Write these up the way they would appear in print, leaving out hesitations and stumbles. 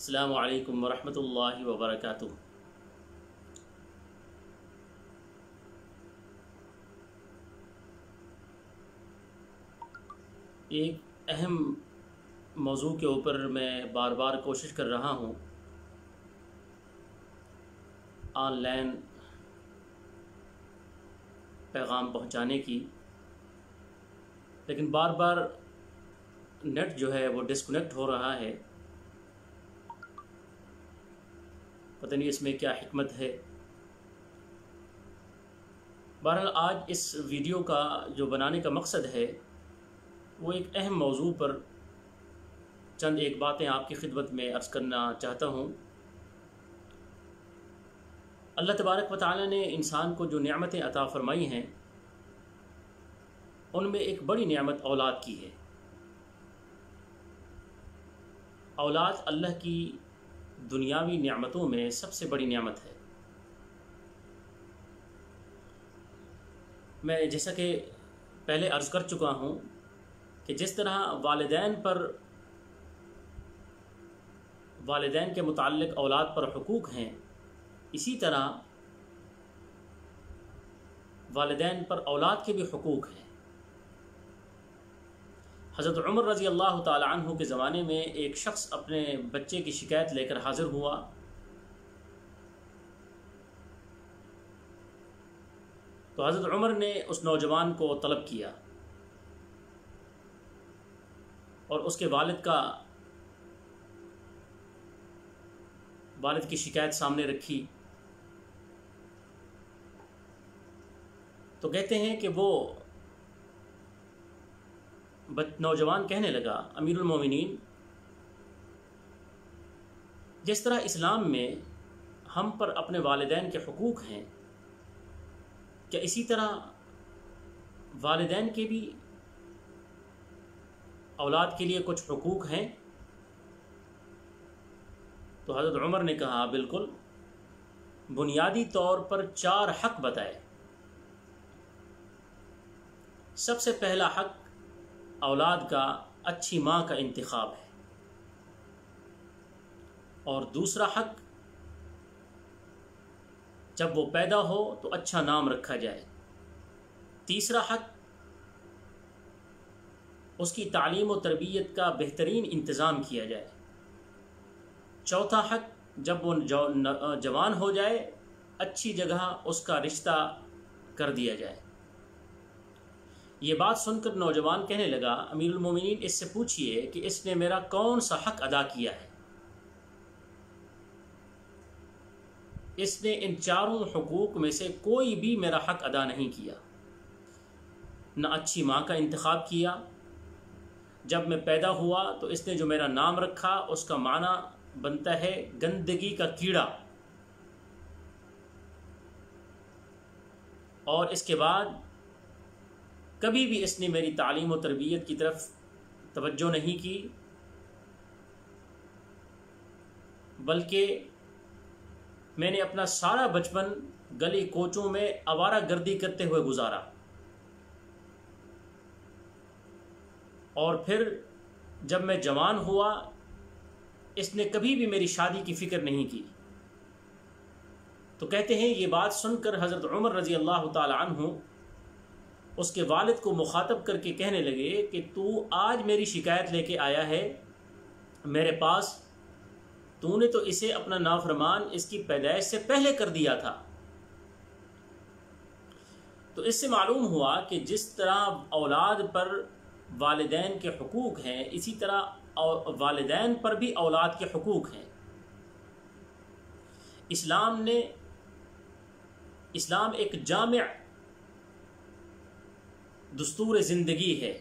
السلام علیکم ورحمۃ اللہ وبرکاتہ۔ ایک اہم موضوع کے اوپر میں بار بار کوشش کر رہا ہوں آن لائن پیغام پہنچانے کی، لیکن بار بار نیٹ جو ہے وہ ڈسکنیکٹ ہو رہا ہے۔ پتہ نہیں اس میں کیا حکمت ہے۔ بہرحال آج اس ویڈیو کا جو بنانے کا مقصد ہے وہ ایک اہم موضوع پر چند ایک باتیں آپ کی خدمت میں عرض کرنا چاہتا ہوں۔ اللہ تبارک و تعالی نے انسان کو جو نعمتیں عطا فرمائی ہیں ان میں ایک بڑی نعمت اولاد کی ہے۔ اولاد اللہ کی دنیاوی نعمتوں میں سب سے بڑی نعمت ہے۔ میں جیسا کہ پہلے عرض کر چکا ہوں کہ جس طرح والدین کے متعلق اولاد پر حقوق ہیں، اسی طرح والدین پر اولاد کے بھی حقوق ہیں۔ حضرت عمر رضی اللہ تعالی عنہ کے زمانے میں ایک شخص اپنے بچے کی شکایت لے کر حاضر ہوا۔ تو حضرت عمر نے اس نوجوان کو طلب کیا اور اس کے والد کی شکایت سامنے رکھی۔ تو کہتے ہیں کہ وہ نوجوان کہنے لگا، امیر المومنین، جس طرح اسلام میں ہم پر اپنے والدین کے حقوق ہیں، کیا اسی طرح والدین کے بھی اولاد کے لیے کچھ حقوق ہیں؟ تو حضرت عمر نے کہا، بالکل، بنیادی طور پر 4 حق بتائے۔ سب سے پہلا حق اولاد کا اچھی ماں کا انتخاب ہے، اور دوسرا حق جب وہ پیدا ہو تو اچھا نام رکھا جائے۔ تیسرا حق اس کی تعلیم و تربیت کا بہترین انتظام کیا جائے۔ چوتھا حق جب وہ جوان ہو جائے اچھی جگہ اس کا رشتہ کر دیا جائے۔ یہ بات سن کر نوجوان کہنے لگا، امیر المومنین، اس سے پوچھئے کہ اس نے میرا کون سا حق ادا کیا ہے؟ اس نے ان 4 حقوق میں سے کوئی بھی میرا حق ادا نہیں کیا۔ نہ اچھی ماں کا انتخاب کیا، جب میں پیدا ہوا تو اس نے جو میرا نام رکھا اس کا معنی بنتا ہے گندگی کا کیڑا، اور اس کے بعد کبھی بھی اس نے میری تعلیم و تربیت کی طرف توجہ نہیں کی، بلکہ میں نے اپنا سارا بچپن گلی کوچوں میں آوارہ گردی کرتے ہوئے گزارا، اور پھر جب میں جوان ہوا اس نے کبھی بھی میری شادی کی فکر نہیں کی۔ تو کہتے ہیں یہ بات سن کر حضرت عمر رضی اللہ تعالی عنہ اس کے والد کو مخاطب کر کے کہنے لگے کہ تو آج میری شکایت لے کے آیا ہے میرے پاس، تو نے تو اسے اپنا نافرمان اس کی پیدائش سے پہلے کر دیا تھا۔ تو اس سے معلوم ہوا کہ جس طرح اولاد پر والدین کے حقوق ہیں، اسی طرح والدین پر بھی اولاد کے حقوق ہیں۔ اسلام ایک جامع دستور زندگی ہے۔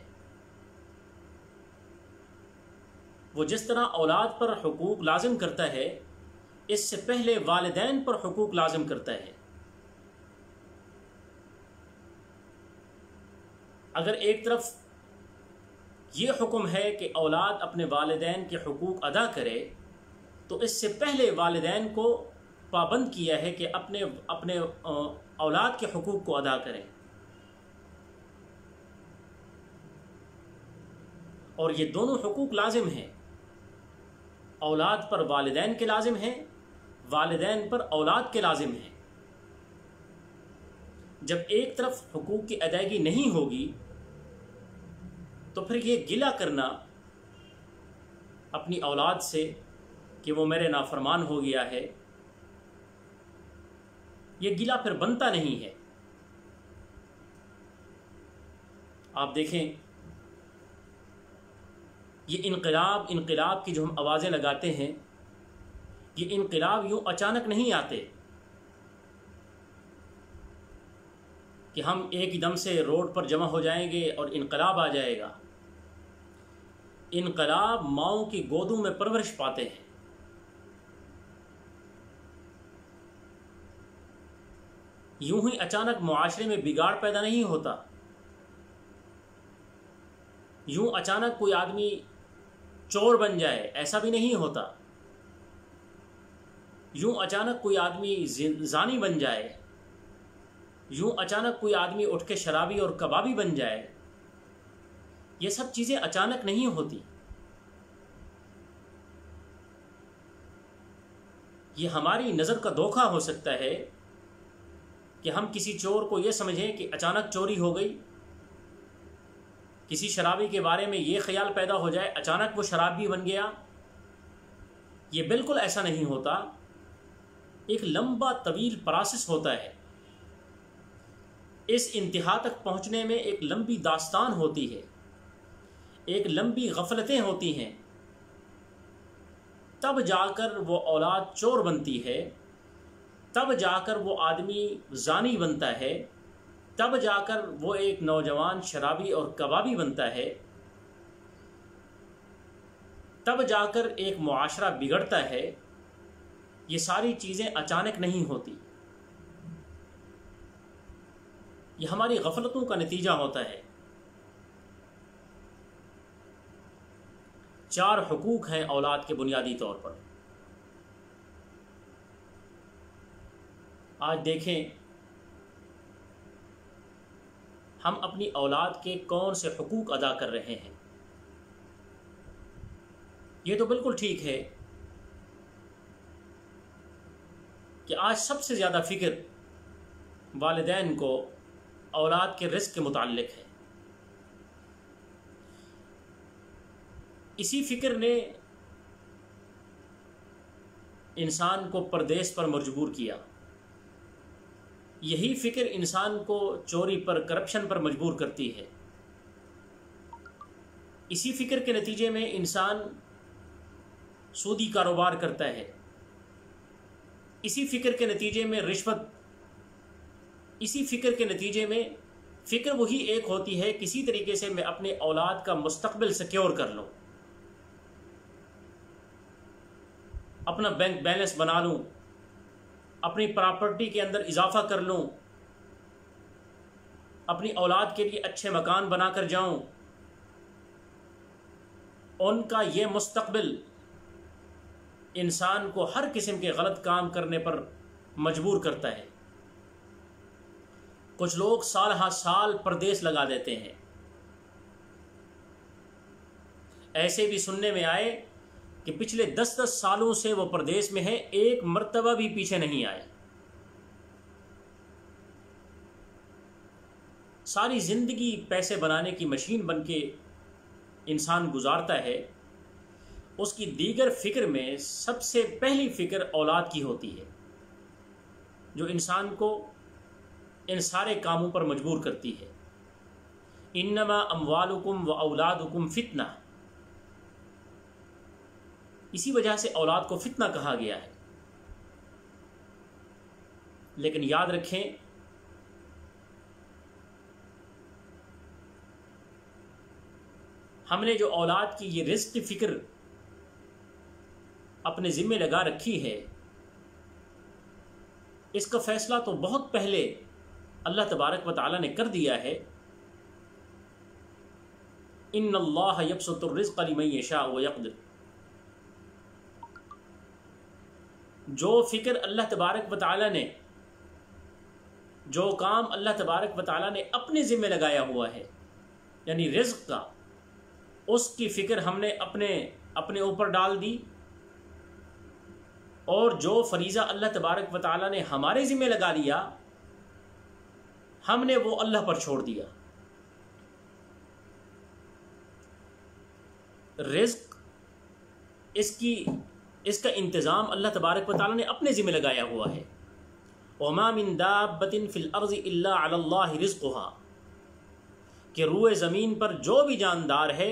وہ جس طرح اولاد پر حقوق لازم کرتا ہے، اس سے پہلے والدین پر حقوق لازم کرتا ہے۔ اگر ایک طرف یہ حکم ہے کہ اولاد اپنے والدین کے حقوق ادا کرے، تو اس سے پہلے والدین کو پابند کیا ہے کہ اپنے اولاد کے حقوق کو ادا کریں۔ اور یہ دونوں حقوق لازم ہیں۔ اولاد پر والدین کے لازم ہیں، والدین پر اولاد کے لازم ہیں۔ جب ایک طرف حقوق کی ادائیگی نہیں ہوگی تو پھر یہ گلہ کرنا اپنی اولاد سے کہ وہ میرے نافرمان ہو گیا ہے، یہ گلہ پھر بنتا نہیں ہے۔ آپ دیکھیں یہ انقلاب کی جو ہم آوازیں لگاتے ہیں، یہ انقلاب یوں اچانک نہیں آتے کہ ہم ایک دم سے روڈ پر جمع ہو جائیں گے اور انقلاب آ جائے گا۔ انقلاب ماؤں کی گودوں میں پرورش پاتے ہیں۔ یوں ہی اچانک معاشرے میں بگاڑ پیدا نہیں ہوتا، یوں اچانک کوئی آدمی چور بن جائے ایسا بھی نہیں ہوتا، یوں اچانک کوئی آدمی زانی بن جائے، یوں اچانک کوئی آدمی اٹھ کے شرابی اور کبابی بن جائے، یہ سب چیزیں اچانک نہیں ہوتی۔ یہ ہماری نظر کا دھوکہ ہو سکتا ہے کہ ہم کسی چور کو یہ سمجھیں کہ اچانک چوری ہو گئی، کسی شرابی کے بارے میں یہ خیال پیدا ہو جائے اچانک وہ شرابی بن گیا۔ یہ بالکل ایسا نہیں ہوتا، ایک لمبا طویل پروسیس ہوتا ہے۔ اس انتہا تک پہنچنے میں ایک لمبی داستان ہوتی ہے، ایک لمبی غفلتیں ہوتی ہیں، تب جا کر وہ اولاد چور بنتی ہے، تب جا کر وہ آدمی زانی بنتا ہے، تب جا کر وہ ایک نوجوان شرابی اور کبابی بنتا ہے، تب جا کر ایک معاشرہ بگڑتا ہے۔ یہ ساری چیزیں اچانک نہیں ہوتی، یہ ہماری غفلتوں کا نتیجہ ہوتا ہے۔ 4 حقوق ہیں اولاد کے بنیادی طور پر۔ آج دیکھیں ہم اپنی اولاد کے کون سے حقوق ادا کر رہے ہیں۔ یہ تو بالکل ٹھیک ہے کہ آج سب سے زیادہ فکر والدین کو اولاد کے رزق کے متعلق ہے۔ اسی فکر نے انسان کو پردیس پر مجبور کیا، یہی فکر انسان کو چوری پر، کرپشن پر مجبور کرتی ہے۔ اسی فکر کے نتیجے میں انسان سودی کاروبار کرتا ہے، اسی فکر کے نتیجے میں رشوت، اسی فکر کے نتیجے میں فکر وہی ایک ہوتی ہے کسی طریقے سے میں اپنے اولاد کا مستقبل سیکیور کر لوں، اپنا بینک بیلنس بنا لوں، اپنی پراپرٹی کے اندر اضافہ کر لوں، اپنی اولاد کے لیے اچھے مکان بنا کر جاؤں۔ ان کا یہ مستقبل انسان کو ہر قسم کے غلط کام کرنے پر مجبور کرتا ہے۔ کچھ لوگ سال ہا سال پردیس لگا دیتے ہیں۔ ایسے بھی سننے میں آئے کہ پچھلے 10 سالوں سے وہ پردیس میں ہے، ایک مرتبہ بھی پیچھے نہیں آئے۔ ساری زندگی پیسے بنانے کی مشین بن کے انسان گزارتا ہے، اس کی دیگر فکر میں سب سے پہلی فکر اولاد کی ہوتی ہے، جو انسان کو ان سارے کاموں پر مجبور کرتی ہے۔ انما اموالکم و اولادکم فتنہ، اسی وجہ سے اولاد کو فتنہ کہا گیا ہے۔ لیکن یاد رکھیں ہم نے جو اولاد کی یہ رزق کی فکر اپنے ذمہ لگا رکھی ہے، اس کا فیصلہ تو بہت پہلے اللہ تبارک و تعالی نے کر دیا ہے۔ ان اللہ یبسط الرزق لمن یشاء ویقدر، جو فکر اللہ تبارک و تعالی نے، جو کام اللہ تبارک و تعالی نے اپنے ذمہ لگایا ہوا ہے، یعنی رزق کا، اس کی فکر ہم نے اپنے اوپر ڈال دی اور جو فریضہ اللہ تبارک و تعالیٰ نے ہمارے ذمہ لگا لیا ہم نے وہ اللہ پر چھوڑ دیا. رزق اس کا انتظام اللہ تبارک و تعالیٰ نے اپنے ذمہ لگایا ہوا ہے. وَمَا مِن دَابَّةٍ فِي الْأَرْضِ إِلَّا عَلَى اللَّهِ رِزْقُهَا کہ روئے زمین پر جو بھی جاندار ہے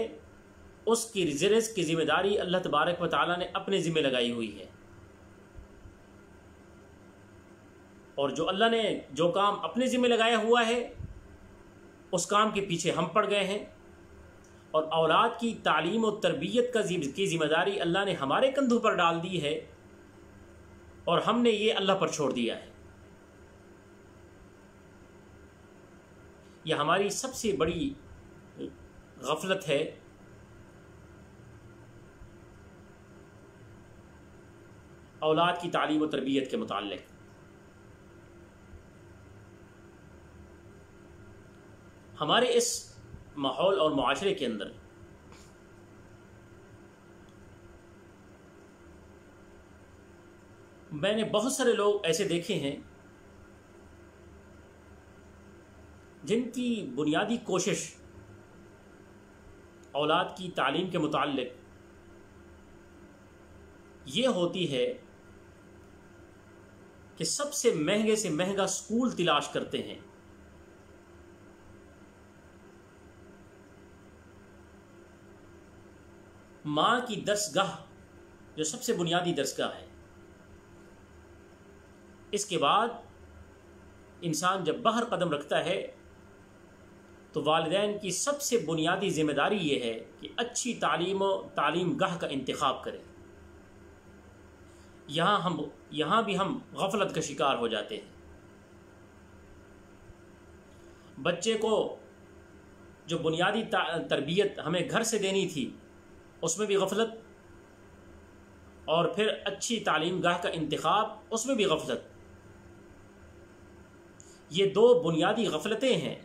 اس کی رزق کی ذمہ داری اللہ تبارک و تعالیٰ نے اپنے ذمہ لگائی ہوئی ہے. اور جو اللہ نے جو کام اپنے ذمہ لگایا ہوا ہے اس کام کے پیچھے ہم پڑ گئے ہیں، اور اولاد کی تعلیم و تربیت کی ذمہ داری اللہ نے ہمارے کندھوں پر ڈال دی ہے اور ہم نے یہ اللہ پر چھوڑ دیا ہے. یہ ہماری سب سے بڑی غفلت ہے. اولاد کی تعلیم و تربیت کے متعلق ہمارے اس ماحول اور معاشرے کے اندر میں نے بہت سارے لوگ ایسے دیکھے ہیں جن کی بنیادی کوشش اولاد کی تعلیم کے متعلق یہ ہوتی ہے کہ سب سے مہنگے سے مہنگا اسکول تلاش کرتے ہیں. ماں کی درسگاہ جو سب سے بنیادی درسگاہ ہے، اس کے بعد انسان جب باہر قدم رکھتا ہے تو والدین کی سب سے بنیادی ذمہ داری یہ ہے کہ اچھی تعلیم گاہ کا انتخاب کرے. یہاں بھی ہم غفلت کا شکار ہو جاتے ہیں. بچے کو جو بنیادی تربیت ہمیں گھر سے دینی تھی اس میں بھی غفلت، اور پھر اچھی تعلیم گاہ کا انتخاب اس میں بھی غفلت. یہ دو بنیادی غفلتیں ہیں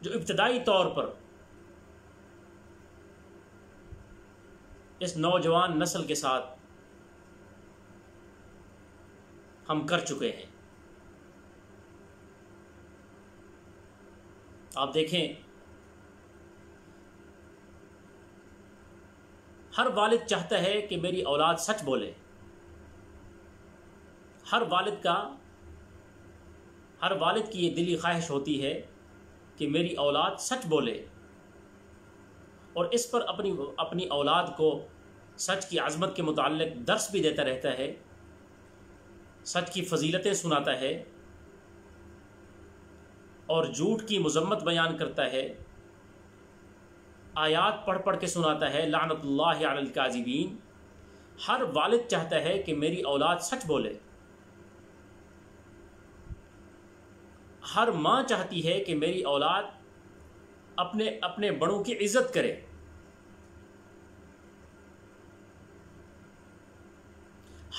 جو ابتدائی طور پر اس نوجوان نسل کے ساتھ ہم کر چکے ہیں. آپ دیکھیں ہر والد چاہتا ہے کہ میری اولاد سچ بولے. ہر والد کی یہ دلی خواہش ہوتی ہے کہ میری اولاد سچ بولے، اور اس پر اپنی اولاد کو سچ کی عظمت کے متعلق درس بھی دیتا رہتا ہے، سچ کی فضیلتیں سناتا ہے اور جھوٹ کی مذمت بیان کرتا ہے، آیات پڑھ پڑھ کے سناتا ہے لعنت اللہ علی الکاذبین. ہر والد چاہتا ہے کہ میری اولاد سچ بولے. ہر ماں چاہتی ہے کہ میری اولاد اپنے بڑوں کی عزت کرے.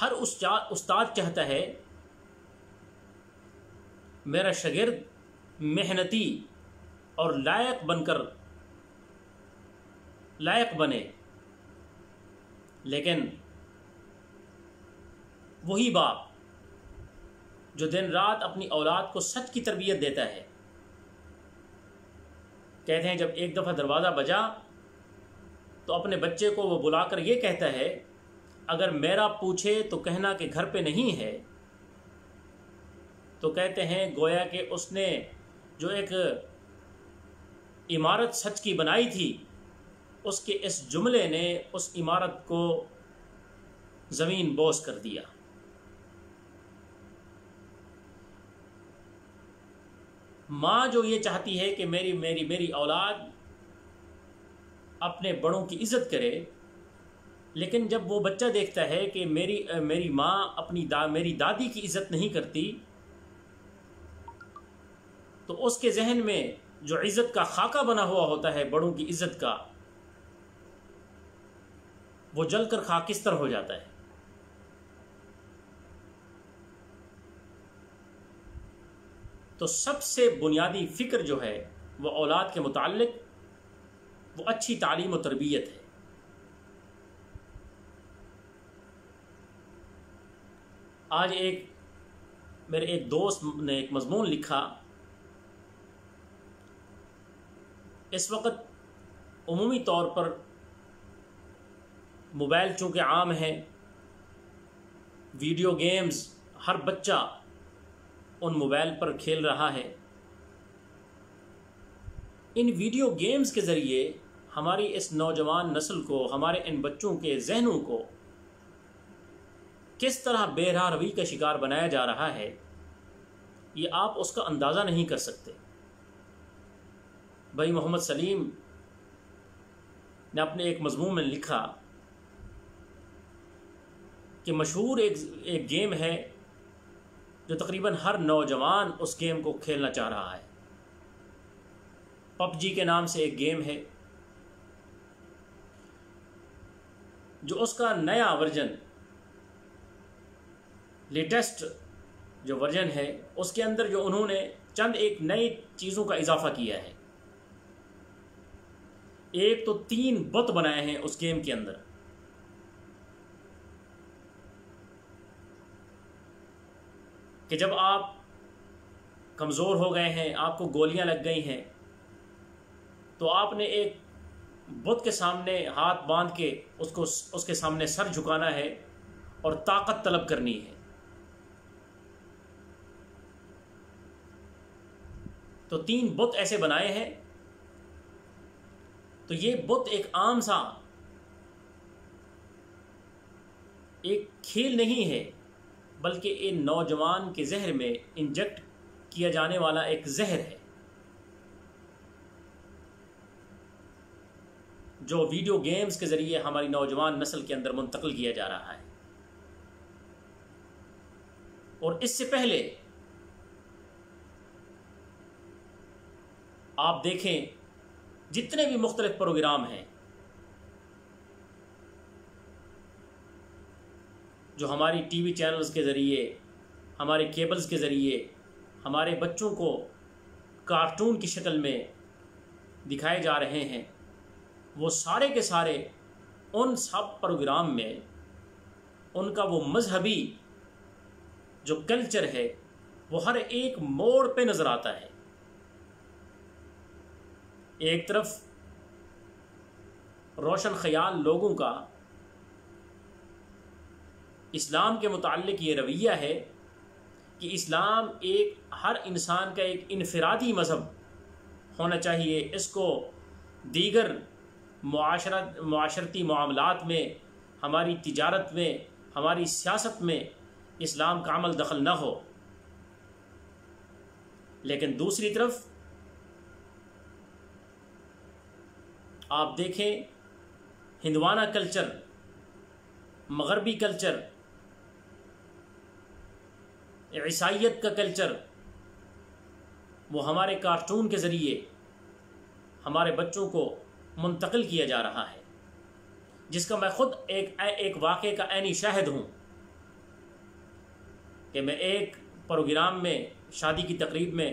ہر استاد چاہتا ہے میرا شاگرد محنتی اور لائق بنے. لیکن وہی باپ جو دن رات اپنی اولاد کو سچ کی تربیت دیتا ہے، کہتے ہیں جب ایک دفعہ دروازہ بجا تو اپنے بچے کو وہ بلا کر یہ کہتا ہے اگر میرا پوچھے تو کہنا کہ گھر پہ نہیں ہے. تو کہتے ہیں گویا کہ اس نے جو ایک عمارت سچ کی بنائی تھی اس کے اس جملے نے اس عمارت کو زمین بوس کر دیا. ماں جو یہ چاہتی ہے کہ میری اولاد اپنے بڑوں کی عزت کرے، لیکن جب وہ بچہ دیکھتا ہے کہ میری ماں میری دادی کی عزت نہیں کرتی تو اس کے ذہن میں جو عزت کا خاکہ بنا ہوا ہوتا ہے بڑوں کی عزت کا، وہ جل کر خاکستر ہو جاتا ہے. تو سب سے بنیادی فکر جو ہے وہ اولاد کے متعلق وہ اچھی تعلیم و تربیت ہے. آج میرے ایک دوست نے ایک مضمون لکھا، اس وقت عمومی طور پر موبائل چونکہ عام ہے، ویڈیو گیمز ہر بچہ ان موبائل پر کھیل رہا ہے۔ ان ویڈیو گیمز کے ذریعے ہماری اس نوجوان نسل کو، ہمارے ان بچوں کے ذہنوں کو کس طرح بے راہ روی کا شکار بنایا جا رہا ہے، یہ آپ اس کا اندازہ نہیں کر سکتے۔ بھائی محمد سلیم نے اپنے ایک مضمون میں لکھا کہ مشہور ایک گیم ہے جو تقریباً ہر نوجوان اس گیم کو کھیلنا چاہ رہا ہے۔ پب جی کے نام سے ایک گیم ہے جو اس کا نیا ورژن، لیٹسٹ جو ورژن ہے، اس کے اندر جو انہوں نے چند ایک نئی چیزوں کا اضافہ کیا ہے۔ ایک تو 3 بت بنائے ہیں اس گیم کے اندر، کہ جب آپ کمزور ہو گئے ہیں، آپ کو گولیاں لگ گئی ہیں، تو آپ نے ایک بت کے سامنے ہاتھ باندھ کے اس کے سامنے سر جھکانا ہے اور طاقت طلب کرنی ہے۔ تو 3 بت ایسے بنائے ہیں۔ تو یہ بت ایک عام سا ایک کھیل نہیں ہے، بلکہ یہ نوجوان کے ذہن میں انجیکٹ کیا جانے والا ایک زہر ہے جو ویڈیو گیمز کے ذریعے ہماری نوجوان نسل کے اندر منتقل کیا جا رہا ہے۔ اور اس سے پہلے آپ دیکھیں جتنے بھی مختلف پروگرام ہیں جو ہماری ٹی وی چینلز کے ذریعے، ہمارے کیبلز کے ذریعے ہمارے بچوں کو کارٹون کی شکل میں دکھائے جا رہے ہیں، وہ سارے کے سارے ان سب پروگرام میں ان کا وہ مذہبی جو کلچر ہے وہ ہر ایک موڑ پہ نظر آتا ہے۔ ایک طرف روشن خیال لوگوں کا اسلام کے متعلق یہ رویہ ہے کہ اسلام ایک ہر انسان کا ایک انفرادی مذہب ہونا چاہیے، اس کو دیگر معاشرتی معاملات میں، ہماری تجارت میں، ہماری سیاست میں اسلام کا عمل دخل نہ ہو۔ لیکن دوسری طرف آپ دیکھیں ہندوانہ کلچر، مغربی کلچر، عیسائیت کا کلچر، وہ ہمارے کارٹون کے ذریعے ہمارے بچوں کو منتقل کیا جا رہا ہے، جس کا میں خود ایک واقعے کا عینی شاہد ہوں کہ میں ایک پروگرام میں، شادی کی تقریب میں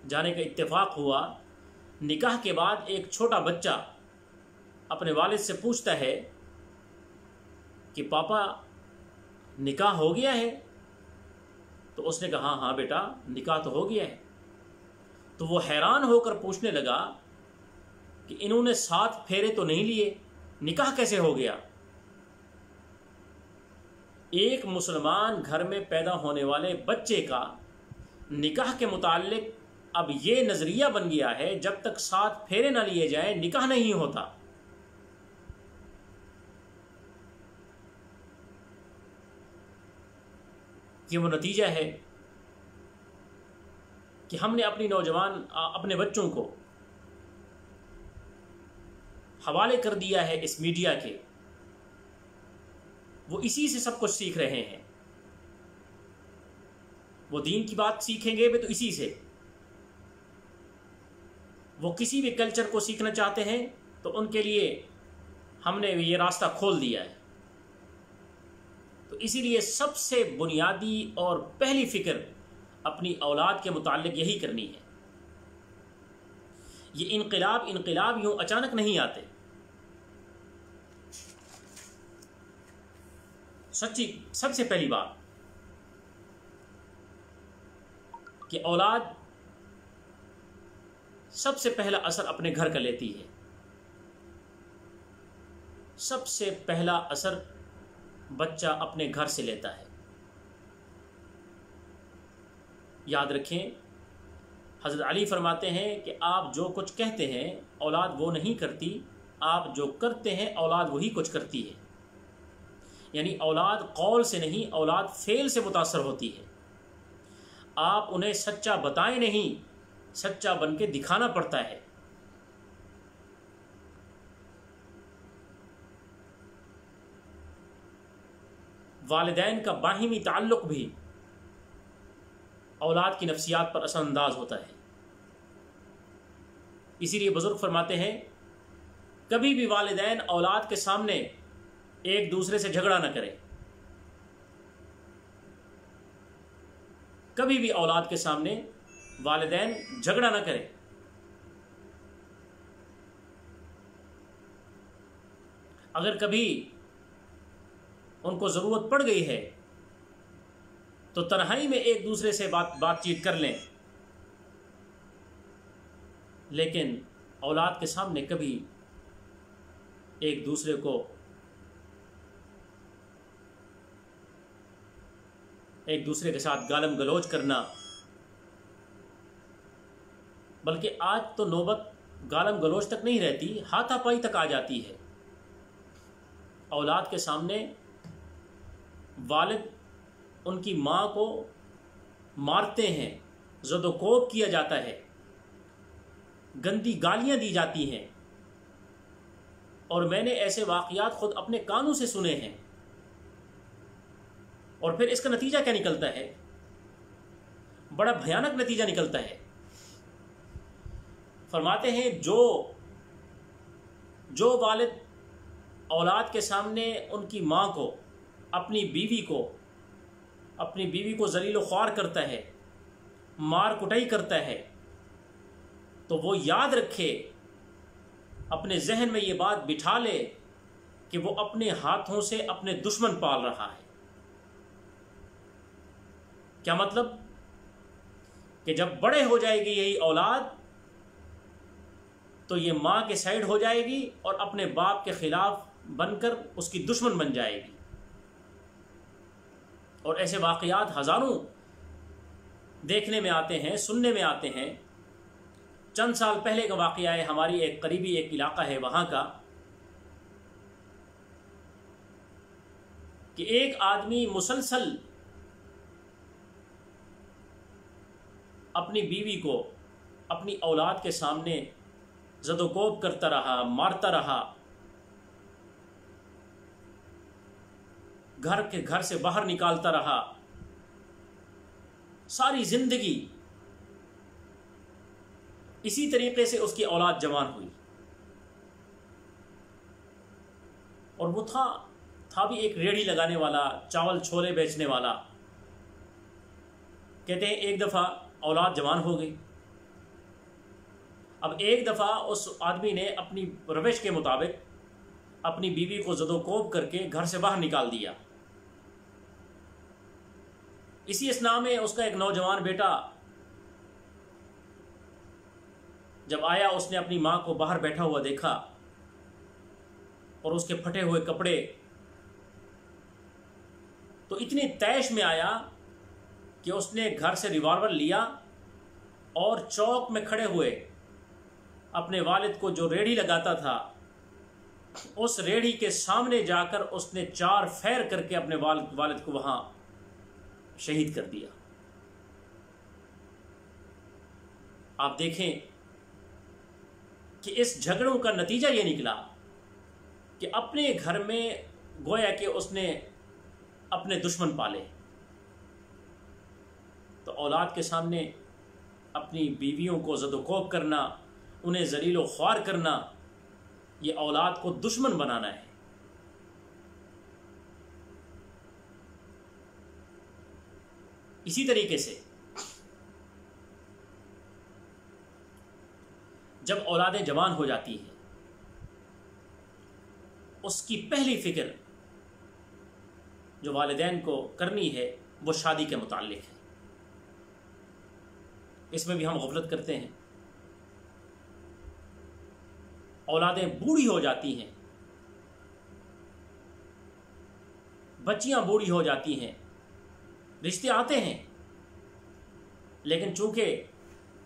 جانے کا اتفاق ہوا۔ نکاح کے بعد ایک چھوٹا بچہ اپنے والد سے پوچھتا ہے کہ پاپا نکاح ہو گیا ہے؟ تو اس نے کہا ہاں بیٹا نکاح تو ہو گیا ہے۔ تو وہ حیران ہو کر پوچھنے لگا کہ انہوں نے 7 پھیرے تو نہیں لیے، نکاح کیسے ہو گیا؟ ایک مسلمان گھر میں پیدا ہونے والے بچے کا نکاح کے متعلق اب یہ نظریہ بن گیا ہے جب تک 7 پھیرے نہ لیے جائیں نکاح نہیں ہوتا۔ یہ وہ نتیجہ ہے کہ ہم نے اپنے بچوں کو حوالے کر دیا ہے اس میڈیا کے، وہ اسی سے سب کچھ سیکھ رہے ہیں۔ وہ دین کی بات سیکھیں گے بھی تو اسی سے، وہ کسی بھی کلچر کو سیکھنا چاہتے ہیں تو ان کے لیے ہم نے یہ راستہ کھول دیا ہے۔ تو اسی لیے سب سے بنیادی اور پہلی فکر اپنی اولاد کے متعلق یہی کرنی ہے۔ یہ انقلاب یوں اچانک نہیں آتے۔ سب سے پہلی بات کہ اولاد سب سے پہلا اثر اپنے گھر کا لیتی ہے. سب سے پہلا اثر بچہ اپنے گھر سے لیتا ہے. یاد رکھیں، حضرت علی فرماتے ہیں کہ آپ جو کچھ کہتے ہیں اولاد وہ نہیں کرتی، آپ جو کرتے ہیں اولاد وہی کچھ کرتی ہے. یعنی اولاد قول سے نہیں، اولاد فعل سے متاثر ہوتی ہے. آپ انہیں سچا بتائیں نہیں، سچا بن کے دکھانا پڑتا ہے. والدین کا باہمی تعلق بھی اولاد کی نفسیات پر اثر انداز ہوتا ہے. اسی لیے بزرگ فرماتے ہیں کبھی بھی والدین اولاد کے سامنے ایک دوسرے سے جھگڑا نہ کریں. کبھی بھی اولاد کے سامنے والدین جھگڑا نہ کریں. اگر کبھی ان کو ضرورت پڑ گئی ہے تو تنہائی میں ایک دوسرے سے بات چیت کر لیں، لیکن اولاد کے سامنے کبھی ایک دوسرے کو ایک دوسرے کے ساتھ گالم گلوچ کرنا، بلکہ آج تو نوبت گالم گلوچ تک نہیں رہتی، ہاتھا پائی تک آ جاتی ہے. اولاد کے سامنے والد ان کی ماں کو مارتے ہیں، زد و کوب کیا جاتا ہے، گندی گالیاں دی جاتی ہیں. اور میں نے ایسے واقعات خود اپنے کانوں سے سنے ہیں. اور پھر اس کا نتیجہ کیا نکلتا ہے؟ بڑا بھیانک نتیجہ نکلتا ہے. فرماتے ہیں جو والد اولاد کے سامنے ان کی ماں کو، اپنی بیوی کو ذلیل و خوار کرتا ہے، مار کٹائی کرتا ہے، تو وہ یاد رکھے، اپنے ذہن میں یہ بات بٹھا لے کہ وہ اپنے ہاتھوں سے اپنے دشمن پال رہا ہے. کیا مطلب؟ کہ جب بڑے ہو جائے گی یہی اولاد تو یہ ماں کے سائیڈ ہو جائے گی اور اپنے باپ کے خلاف بن کر اس کی دشمن بن جائے گی. اور ایسے واقعات ہزاروں دیکھنے میں آتے ہیں، سننے میں آتے ہیں. چند سال پہلے کا واقعہ ہے، ہماری ایک قریبی ایک علاقہ ہے وہاں کا، کہ ایک آدمی مسلسل اپنی بیوی کو اپنی اولاد کے سامنے زد و کوب کرتا رہا، مارتا رہا، گھر سے باہر نکالتا رہا. ساری زندگی اسی طریقے سے اس کی اولاد جوان ہوئی. اور وہ تھا بھی ایک ریڑھی لگانے والا، چاول چھولے بیچنے والا. کہتے ہیں ایک دفعہ اولاد جوان ہو گئی. اب ایک دفعہ اس آدمی نے اپنی روش کے مطابق اپنی بیوی کو زد و کوب کر کے گھر سے باہر نکال دیا. اسی اثناء میں اس کا ایک نوجوان بیٹا جب آیا، اس نے اپنی ماں کو باہر بیٹھا ہوا دیکھا اور اس کے پھٹے ہوئے کپڑے، تو اتنی طیش میں آیا کہ اس نے گھر سے ریوالور لیا اور چوک میں کھڑے ہوئے اپنے والد کو جو ریڑھی لگاتا تھا اس ریڑھی کے سامنے جا کر اس نے 4 پھیر کر کے اپنے والد کو وہاں شہید کر دیا. آپ دیکھیں کہ اس جھگڑوں کا نتیجہ یہ نکلا کہ اپنے گھر میں گویا کہ اس نے اپنے دشمن پالے. تو اولاد کے سامنے اپنی بیویوں کو زد و کوب کرنا، انہیں ذلیل و خوار کرنا، یہ اولاد کو دشمن بنانا ہے. اسی طریقے سے جب اولادیں جوان ہو جاتی ہیں، اس کی پہلی فکر جو والدین کو کرنی ہے وہ شادی کے متعلق ہے۔ اس میں بھی ہم غفلت کرتے ہیں۔ اولادیں بوڑھی ہو جاتی ہیں، بچیاں بوڑھی ہو جاتی ہیں، رشتے آتے ہیں، لیکن چونکہ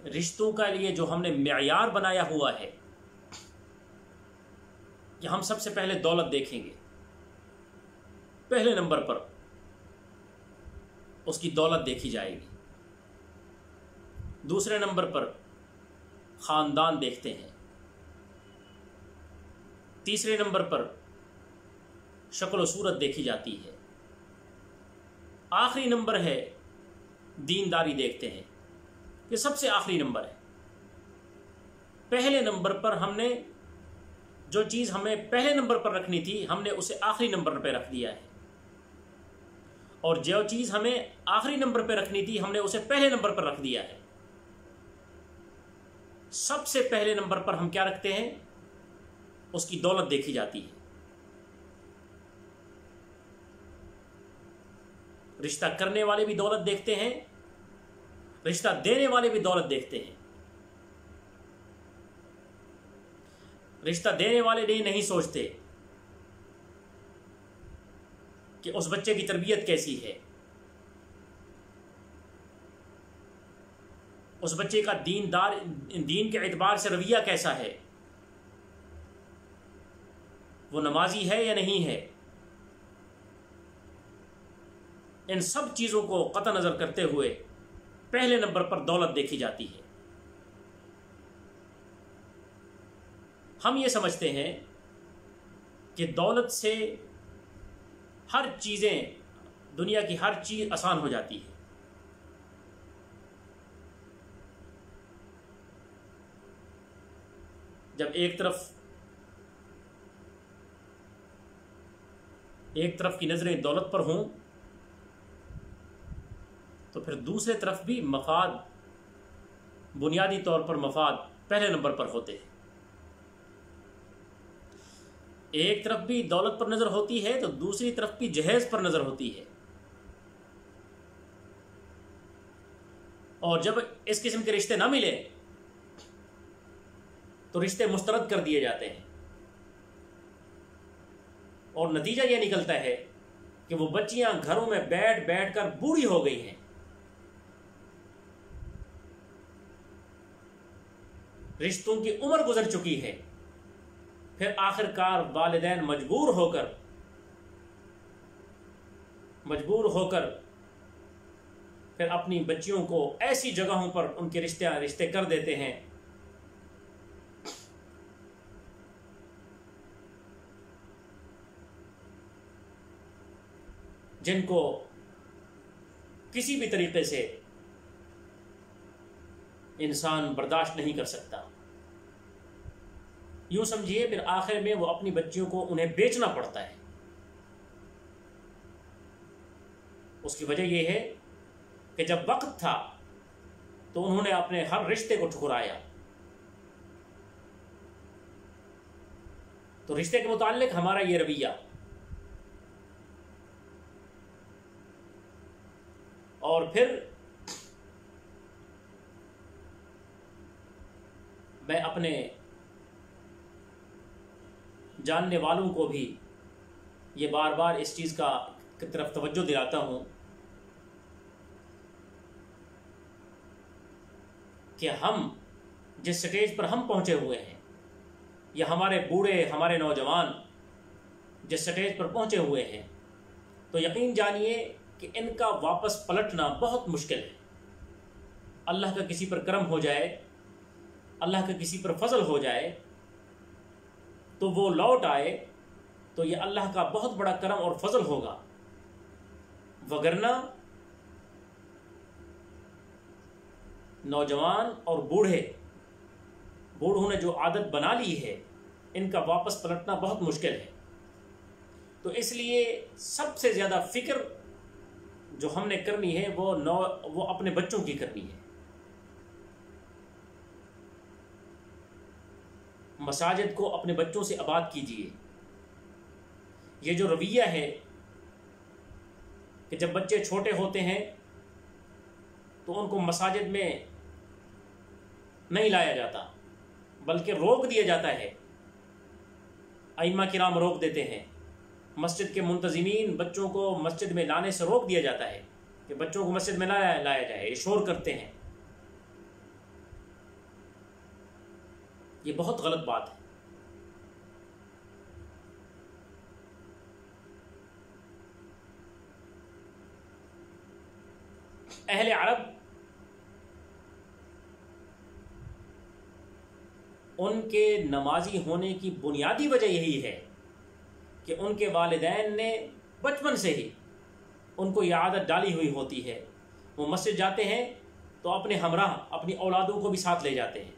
رشتوں کا لیے جو ہم نے معیار بنایا ہوا ہے کہ ہم سب سے پہلے دولت دیکھیں گے، پہلے نمبر پر اس کی دولت دیکھی جائے گی، دوسرے نمبر پر خاندان دیکھتے ہیں، تیسرے نمبر پر شکل و صورت دیکھی جاتی ہے، آخری نمبر ہے دینداری دیکھتے ہیں۔ یہ سب سے آخری نمبر ہے۔ پہلے نمبر پر ہم نے جو چیز ہمیں پہلے نمبر پر رکھنی تھی ہم نے اسے آخری نمبر پہ رکھ دیا ہے، اور جو چیز ہمیں آخری نمبر پہ رکھنی تھی ہم نے اسے پہلے نمبر پر رکھ دیا ہے۔ سب سے پہلے نمبر پر ہم کیا رکھتے ہیں؟ اس کی دولت دیکھی جاتی ہے۔ رشتہ کرنے والے بھی دولت دیکھتے ہیں، رشتہ دینے والے بھی دولت دیکھتے ہیں۔ رشتہ دینے والے نہیں سوچتے کہ اس بچے کی تربیت کیسی ہے، اس بچے کا دین کے اعتبار سے رویہ کیسا ہے، وہ نمازی ہے یا نہیں ہے۔ ان سب چیزوں کو قطع نظر کرتے ہوئے پہلے نمبر پر دولت دیکھی جاتی ہے۔ ہم یہ سمجھتے ہیں کہ دولت سے ہر چیزیں، دنیا کی ہر چیز آسان ہو جاتی ہے۔ جب ایک طرف کی نظریں دولت پر ہوں تو پھر دوسرے طرف بھی مفاد، بنیادی طور پر مفاد پہلے نمبر پر ہوتے ہیں۔ ایک طرف بھی دولت پر نظر ہوتی ہے تو دوسری طرف بھی جہیز پر نظر ہوتی ہے، اور جب اس قسم کے رشتے نہ ملے تو رشتے مسترد کر دیے جاتے ہیں، اور نتیجہ یہ نکلتا ہے کہ وہ بچیاں گھروں میں بیٹھ بیٹھ کر بوڑھی ہو گئی ہیں، رشتوں کی عمر گزر چکی ہے، پھر آخر کار والدین مجبور ہو کر پھر اپنی بچیوں کو ایسی جگہوں پر ان کے رشتے کر دیتے ہیں جن کو کسی بھی طریقے سے انسان برداشت نہیں کر سکتا۔ یوں سمجھیے پھر آخر میں وہ اپنی بچیوں کو انہیں بیچنا پڑتا ہے۔ اس کی وجہ یہ ہے کہ جب وقت تھا تو انہوں نے اپنے ہر رشتے کو ٹھکرایا۔ تو رشتے کے متعلق ہمارا یہ رویہ، اور پھر میں اپنے جاننے والوں کو بھی یہ بار بار اس چیز کی طرف توجہ دلاتا ہوں کہ ہم جس سٹیج پر ہم پہنچے ہوئے ہیں، یا ہمارے بوڑھے، ہمارے نوجوان جس سٹیج پر پہنچے ہوئے ہیں، تو یقین جانیے کہ ان کا واپس پلٹنا بہت مشکل ہے۔ اللہ کا کسی پر کرم ہو جائے، اللہ کا کسی پر فضل ہو جائے تو وہ لوٹ آئے تو یہ اللہ کا بہت بڑا کرم اور فضل ہوگا، وگرنہ نوجوان اور بوڑھوں نے جو عادت بنا لی ہے ان کا واپس پلٹنا بہت مشکل ہے۔ تو اس لیے سب سے زیادہ فکر جو ہم نے کرنی ہے وہ اپنے بچوں کی کرنی ہے۔ مساجد کو اپنے بچوں سے آباد کیجیے۔ یہ جو رویہ ہے کہ جب بچے چھوٹے ہوتے ہیں تو ان کو مساجد میں نہیں لایا جاتا، بلکہ روک دیا جاتا ہے، ائمہ کرام روک دیتے ہیں، مسجد کے منتظمین بچوں کو مسجد میں لانے سے روک دیا جاتا ہے کہ بچوں کو مسجد میں نہ لایا جائے، یہ شور کرتے ہیں۔ یہ بہت غلط بات ہے۔ اہل عرب ان کے نمازی ہونے کی بنیادی وجہ یہی ہے کہ ان کے والدین نے بچپن سے ہی ان کو یہ عادت ڈالی ہوئی ہوتی ہے، وہ مسجد جاتے ہیں تو اپنے ہمراہ اپنی اولادوں کو بھی ساتھ لے جاتے ہیں،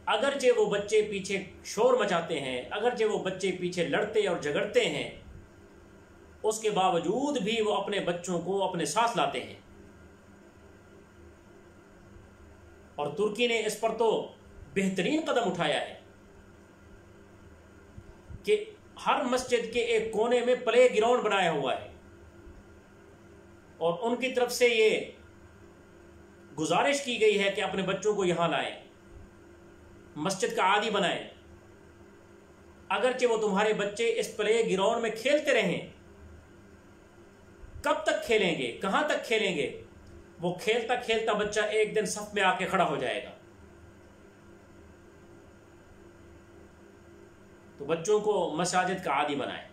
اگرچہ وہ بچے پیچھے شور مچاتے ہیں، اگرچہ وہ بچے پیچھے لڑتے اور جھگڑتے ہیں، اس کے باوجود بھی وہ اپنے بچوں کو اپنے ساتھ لاتے ہیں۔ اور ترکی نے اس پر تو بہترین قدم اٹھایا ہے کہ ہر مسجد کے ایک کونے میں پلے گراؤنڈ بنایا ہوا ہے، اور ان کی طرف سے یہ گزارش کی گئی ہے کہ اپنے بچوں کو یہاں لائیں، مسجد کا عادی بنائیں۔ اگرچہ وہ تمہارے بچے اس پلے گراؤنڈ میں کھیلتے رہیں، کب تک کھیلیں گے، کہاں تک کھیلیں گے؟ وہ کھیلتا کھیلتا بچہ ایک دن صف میں آ کے کھڑا ہو جائے گا۔ تو بچوں کو مساجد کا عادی بنائیں۔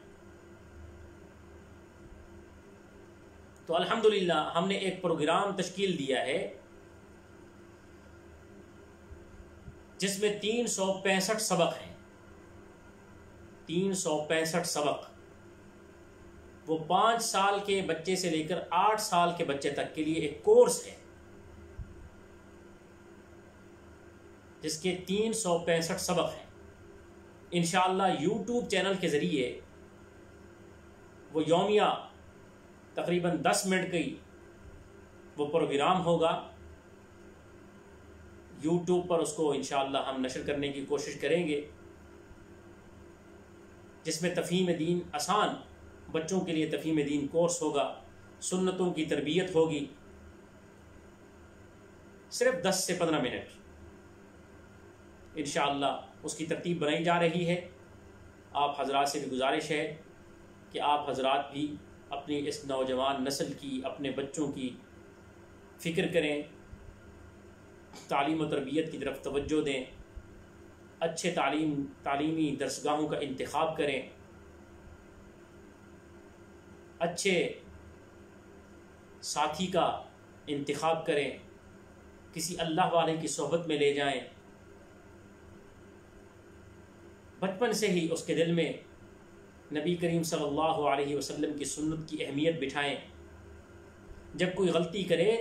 تو الحمدللہ ہم نے ایک پروگرام تشکیل دیا ہے جس میں 365 سبق ہیں، 365 سبق۔ وہ 5 سال کے بچے سے لے کر 8 سال کے بچے تک کے لیے ایک کورس ہے جس کے 365 سبق ہیں۔ انشاءاللہ یوٹیوب چینل کے ذریعے وہ یومیہ تقریباً 10 منٹ کی وہ پروگرام ہوگا، یوٹیوب پر اس کو انشاءاللہ ہم نشر کرنے کی کوشش کریں گے، جس میں تفہیم دین آسان بچوں کے لیے تفہیم دین کورس ہوگا، سنتوں کی تربیت ہوگی، صرف 10 سے 15 منٹ انشاءاللہ اس کی ترتیب بنائی جا رہی ہے۔ آپ حضرات سے بھی گزارش ہے کہ آپ حضرات بھی اپنی اس نوجوان نسل کی، اپنے بچوں کی فکر کریں، تعلیم و تربیت کی طرف توجہ دیں، اچھے تعلیمی درسگاہوں کا انتخاب کریں، اچھے ساتھی کا انتخاب کریں، کسی اللہ والے کی صحبت میں لے جائیں، بچپن سے ہی اس کے دل میں نبی کریم صلی اللہ علیہ وسلم کی سنت کی اہمیت بٹھائیں۔ جب کوئی غلطی کرے،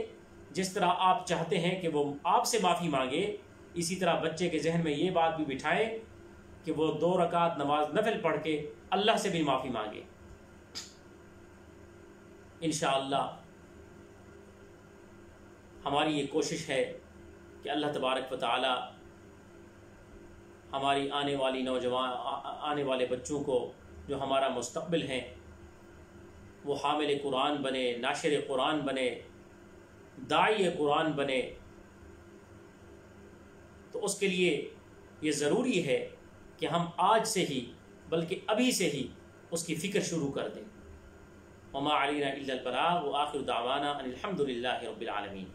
جس طرح آپ چاہتے ہیں کہ وہ آپ سے معافی مانگے، اسی طرح بچے کے ذہن میں یہ بات بھی بٹھائیں کہ وہ 2 رکعت نماز نفل پڑھ کے اللہ سے بھی معافی مانگے۔ انشاءاللہ ہماری یہ کوشش ہے کہ اللہ تبارک و تعالی ہماری آنے والے بچوں کو جو ہمارا مستقبل ہیں وہ حامل قرآن بنے، ناشر قرآن بنے، داعی قرآن بنے۔ تو اس کے لیے یہ ضروری ہے کہ ہم آج سے ہی، بلکہ ابھی سے ہی اس کی فکر شروع کر دیں۔ وما علینا الا البلاغ وآخر دعوانا ان الحمد للہ رب العالمین۔